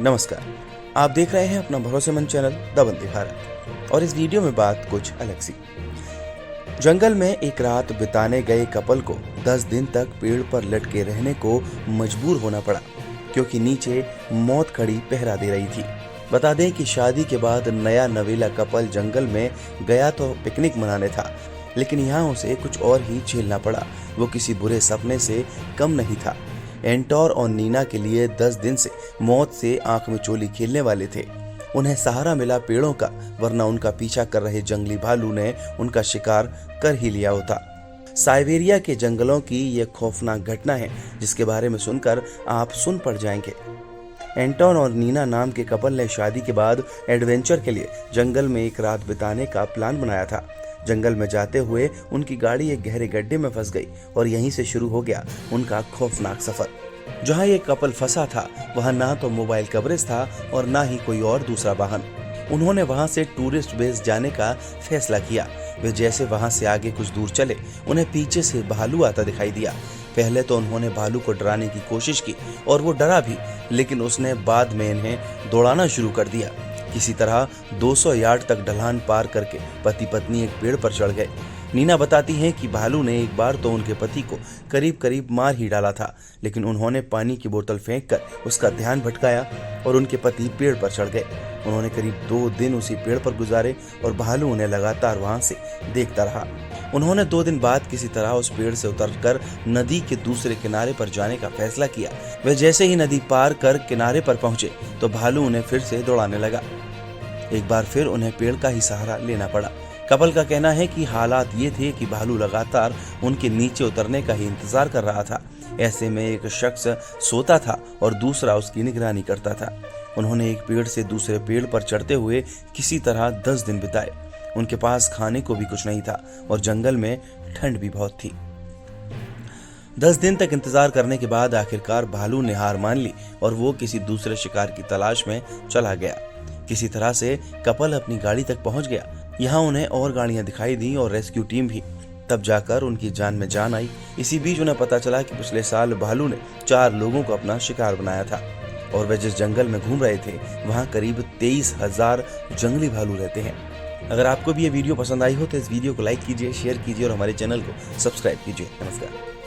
नमस्कार, आप देख रहे हैं अपना भरोसेमंद चैनल द बंदी भारत और इस वीडियो में बात कुछ अलग सी। जंगल में एक रात बिताने गए कपल को 10 दिन तक पेड़ पर लटके रहने को मजबूर होना पड़ा क्योंकि नीचे मौत खड़ी पहरा दे रही थी। बता दें कि शादी के बाद नया नवेला कपल जंगल में गया तो पिकनिक मनाने था, लेकिन यहाँ उसे कुछ और ही झेलना पड़ा। वो किसी बुरे सपने से कम नहीं था। एंटोर और नीना के लिए 10 दिन से मौत से आंख में चोली खेलने वाले थे। उन्हें सहारा मिला पेड़ों का, वरना उनका पीछा कर रहे जंगली भालू ने उनका शिकार कर ही लिया होता। साइबेरिया के जंगलों की यह खौफनाक घटना है जिसके बारे में सुनकर आप सुन पड़ जाएंगे। एंटोन और नीना नाम के कपल ने शादी के बाद एडवेंचर के लिए जंगल में एक रात बिताने का प्लान बनाया था। जंगल में जाते हुए उनकी गाड़ी एक गहरे गड्ढे में फंस गई और यहीं से शुरू हो गया उनका खौफनाक सफर। जहां ये कपल फंसा था वहां ना तो मोबाइल कवरेज था और ना ही कोई और दूसरा वाहन। उन्होंने वहां से टूरिस्ट बेस जाने का फैसला किया। वे जैसे वहां से आगे कुछ दूर चले, उन्हें पीछे से भालू आता दिखाई दिया। पहले तो उन्होंने भालू को डराने की कोशिश की और वो डरा भी, लेकिन उसने बाद में इन्हें दौड़ाना शुरू कर दिया। किसी तरह 200 यार्ड तक ढलान पार करके पति पत्नी एक पेड़ पर चढ़ गए। नीना बताती हैं कि भालू ने एक बार तो उनके पति को करीब करीब मार ही डाला था, लेकिन उन्होंने पानी की बोतल फेंककर उसका ध्यान भटकाया और उनके पति पेड़ पर चढ़ गए। उन्होंने करीब 2 दिन उसी पेड़ पर गुजारे और भालू उन्हें लगातार वहां से देखता रहा। उन्होंने 2 दिन बाद किसी तरह उस पेड़ से उतरकर नदी के दूसरे किनारे पर जाने का फैसला किया। वे जैसे ही नदी पार कर किनारे पर पहुंचे तो भालू उन्हें फिर से दौड़ाने लगा। एक बार फिर उन्हें पेड़ का ही सहारा लेना पड़ा। कपल का कहना है कि हालात ये थे कि भालू लगातार उनके नीचे उतरने का ही इंतजार कर रहा था। ऐसे में एक शख्स सोता था और दूसरा उसकी निगरानी करता था। उन्होंने एक पेड़ से दूसरे पेड़ पर चढ़ते हुए किसी तरह 10 दिन बिताए। उनके पास खाने को भी कुछ नहीं था और जंगल में ठंड भी बहुत थी। 10 दिन तक इंतजार करने के बाद आखिरकार भालू ने हार मान ली और वो किसी दूसरे शिकार की तलाश में चला गया। किसी तरह से कपल अपनी गाड़ी तक पहुंच गया। यहाँ उन्हें और गाड़ियां दिखाई दी और रेस्क्यू टीम भी। तब जाकर उनकी जान में जान आई। इसी बीच उन्हें पता चला कि पिछले साल भालू ने 4 लोगों को अपना शिकार बनाया था और वे जिस जंगल में घूम रहे थे वहाँ करीब 23,000 जंगली भालू रहते हैं। अगर आपको भी ये वीडियो पसंद आई हो तो इस वीडियो को लाइक कीजिए, शेयर कीजिए और हमारे चैनल को सब्सक्राइब कीजिए। नमस्कार।